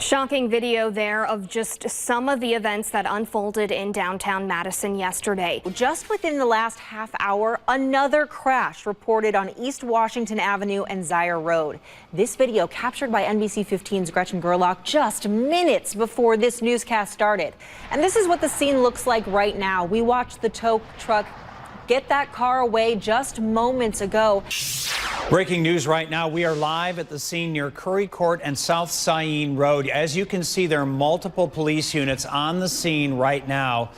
Shocking video there of just some of the events that unfolded in downtown Madison yesterday. Just within the last half hour, another crash reported on East Washington Avenue and Zaire Road. This video captured by NBC15's Gretchen Gerlach just minutes before this newscast started. And this is what the scene looks like right now. We watched the tow truck get that car away just moments ago. Breaking news right now. We are live at the scene near Curry Court and South Sayin Road. As you can see, there are multiple police units on the scene right now.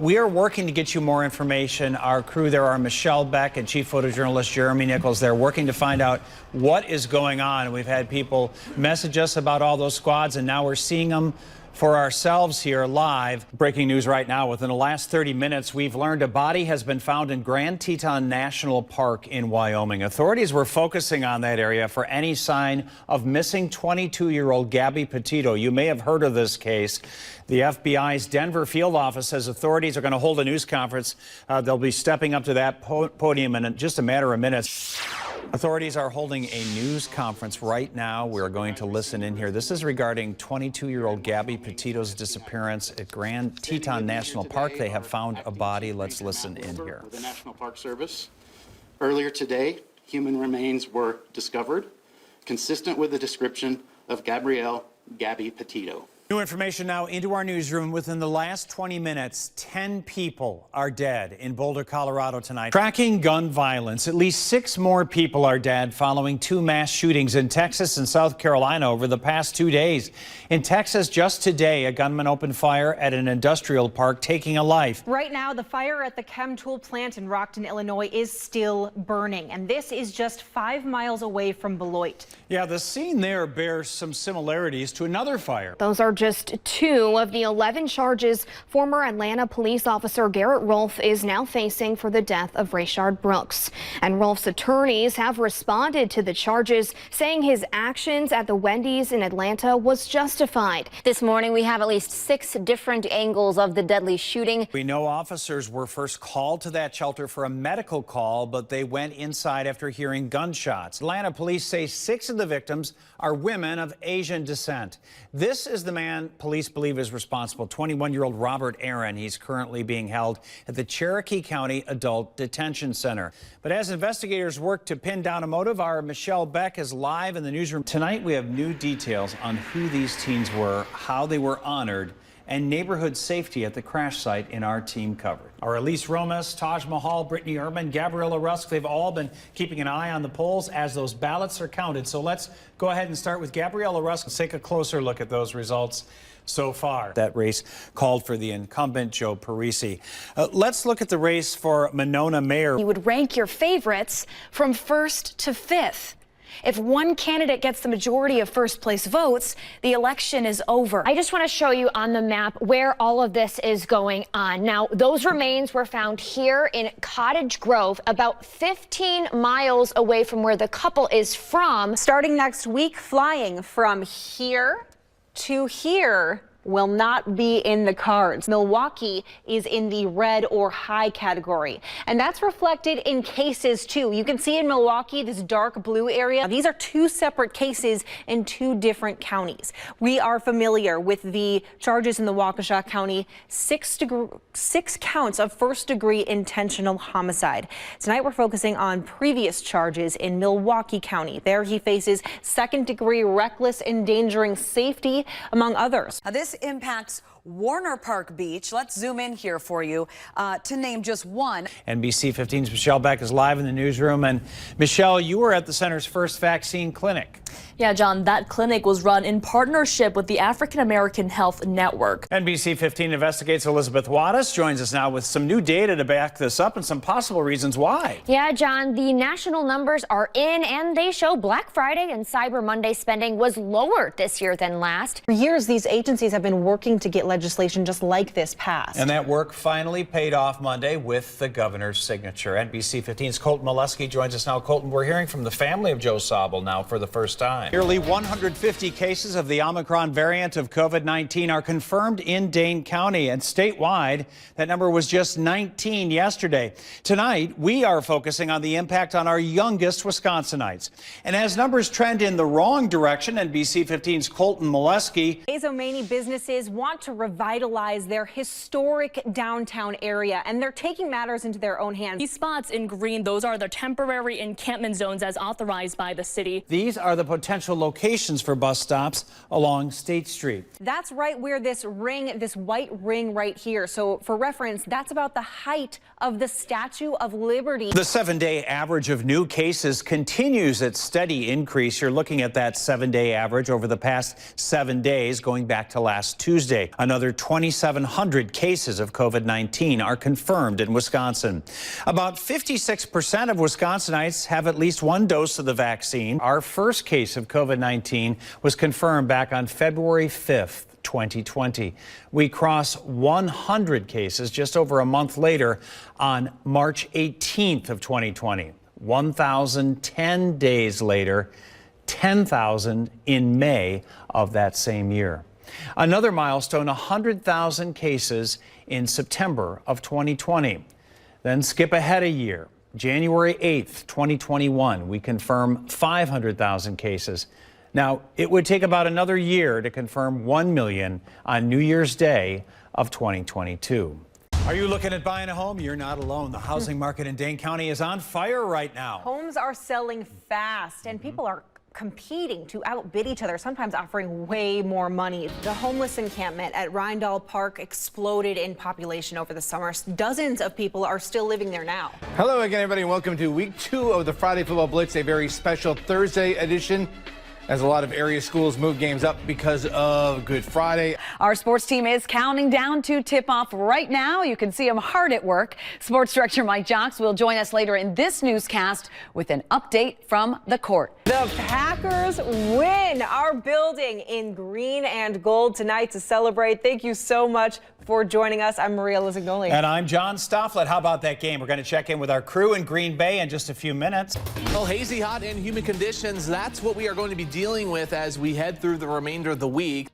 We are working to get you more information. Our crew there are Michelle Beck and Chief Photojournalist Jeremy Nichols. They're working to find out what is going on. We've had people message us about all those squads, and now we're seeing them for ourselves here live. Breaking news right now. Within the last 30 minutes, we've learned a body has been found in Grand Teton National Park in Wyoming. Authorities were focusing on that area for any sign of missing 22-year-old Gabby Petito. You may have heard of this case. The FBI's Denver field office says authorities are going to hold a news conference. They'll be stepping up to that podium in just a matter of minutes. Authorities are holding a news conference right now. We're going to listen in here. This is regarding 22-year-old Gabby Petito's disappearance at Grand Teton National Park. They have found a body. Let's listen in here. The National Park Service. Earlier today, human remains were discovered, consistent with the description of Gabby Petito. New information now into our newsroom. Within the last 20 minutes, 10 people are dead in Boulder, Colorado tonight. Tracking gun violence. At least 6 more people are dead following 2 mass shootings in Texas and South Carolina over the past 2 days. In Texas, just today, a gunman opened fire at an industrial park, taking a life. Right now, the fire at the chem tool plant in Rockton, Illinois is still burning, and this is just 5 miles away from Beloit. Yeah, the scene there bears some similarities to another fire. Those are just 2 of the 11 charges former Atlanta police officer Garrett Rolfe is now facing for the death of Rayshard Brooks. And Rolfe's attorneys have responded to the charges, saying his actions at the Wendy's in Atlanta was justified. This morning, we have at least 6 different angles of the deadly shooting. We know officers were first called to that shelter for a medical call, but they went inside after hearing gunshots. Atlanta police say 6 of the victims are women of Asian descent. This is the man police believe is responsible, 21-year-old Robert Aaron. He's currently being held at the Cherokee County Adult Detention Center. But as investigators work to pin down a motive, our Michelle Beck is live in the newsroom. Tonight, we have new details on who these teens were, how they were honored, and neighborhood safety at the crash site in our team coverage. Our Elise Romas, Taj Mahal, Brittany Urban, Gabriella Rusk, they've all been keeping an eye on the polls as those ballots are counted. So let's go ahead and start with Gabriella Rusk. Let's take a closer look at those results so far. That race called for the incumbent, Joe Parisi. Let's look at the race for Monona Mayor. You would rank your favorites from 1st to 5th. If one candidate gets the majority of first place votes, the election is over. I just want to show you on the map where all of this is going on. Now, those remains were found here in Cottage Grove, about 15 miles away from where the couple is from. Starting next week, flying from here to here will not be in the cards. Milwaukee is in the red or high category, and that's reflected in cases too. You can see in Milwaukee this dark blue area. These are 2 separate cases in 2 different counties. We are familiar with the charges in the Waukesha County, 6 counts of first-degree intentional homicide. Tonight we're focusing on previous charges in Milwaukee County. There he faces 2nd-degree reckless endangering safety, among others. Now, this impacts Warner Park Beach. Let's zoom in here for you to name just one. NBC15's Michelle Beck is live in the newsroom. And Michelle, you were at the center's first vaccine clinic. Yeah, John, that clinic was run in partnership with the African American Health Network. NBC15 investigates Elizabeth Wattis joins us now with some new data to back this up and some possible reasons why. Yeah, John, the national numbers are in, and they show Black Friday and Cyber Monday spending was lower this year than last. For years, these agencies have been working to get legislation legislation just like this passed. And that work finally paid off Monday with the governor's signature. NBC15's Colton Molesky joins us now. Colton, we're hearing from the family of Joe Sobel now for the first time. Nearly 150 cases of the Omicron variant of COVID-19 are confirmed in Dane County, and statewide, that number was just 19 yesterday. Tonight, we are focusing on the impact on our youngest Wisconsinites. And as numbers trend in the wrong direction, NBC15's Colton Molesky. Many businesses want to revitalize their historic downtown area, and they're taking matters into their own hands. These spots in green, those are the temporary encampment zones as authorized by the city. These are the potential locations for bus stops along State Street. That's right where this white ring right here. So for reference, that's about the height of the Statue of Liberty. The 7-day average of new cases continues its steady increase. You're looking at that 7-day average over the past 7 days, going back to last Tuesday. Another 2,700 cases of COVID-19 are confirmed in Wisconsin. About 56% of Wisconsinites have at least one dose of the vaccine. Our first case of COVID-19 was confirmed back on February 5th. 2020. We cross 100 cases just over a month later on March 18th of 2020. 1,010 days later, 10,000 in May of that same year. Another milestone, 100,000 cases in September of 2020. Then skip ahead a year. January 8th, 2021, we confirm 500,000 cases. Now, it would take about another year to confirm 1 million on New Year's Day of 2022. Are you looking at buying a home? You're not alone. The housing market in Dane County is on fire right now. Homes are selling fast, and people are competing to outbid each other, sometimes offering way more money. The homeless encampment at Rindall Park exploded in population over the summer. Dozens of people are still living there now. Hello again, everybody, and welcome to week 2 of the Friday Football Blitz, a very special Thursday edition, as a lot of area schools move games up because of Good Friday. Our sports team is counting down to tip-off right now. You can see them hard at work. Sports director Mike Jocks will join us later in this newscast with an update from the court. The Packers win. Our building in green and gold tonight to celebrate. Thank you so much for joining us. I'm Maria Lizignoli. And I'm John Stofflet. How about that game? We're going to check in with our crew in Green Bay in just a few minutes. Well, hazy, hot, and humid conditions, that's what we are going to be dealing with as we head through the remainder of the week.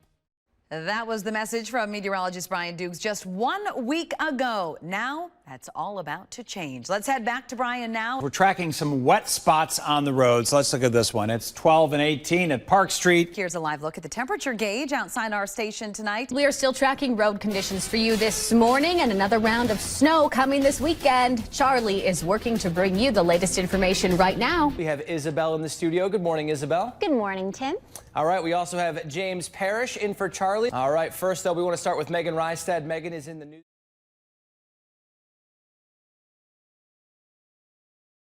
That was the message from meteorologist Brian Dukes just 1 week ago. Now, that's all about to change. Let's head back to Brian now. We're tracking some wet spots on the roads. Let's look at this one. It's 12 and 18 at Park Street. Here's a live look at the temperature gauge outside our station tonight. We are still tracking road conditions for you this morning, and another round of snow coming this weekend. Charlie is working to bring you the latest information right now. We have Isabel in the studio. Good morning, Isabel. Good morning, Tim. All right, we also have James Parrish in for Charlie. All right, first though, we want to start with Megan Rystad. Megan is in the news.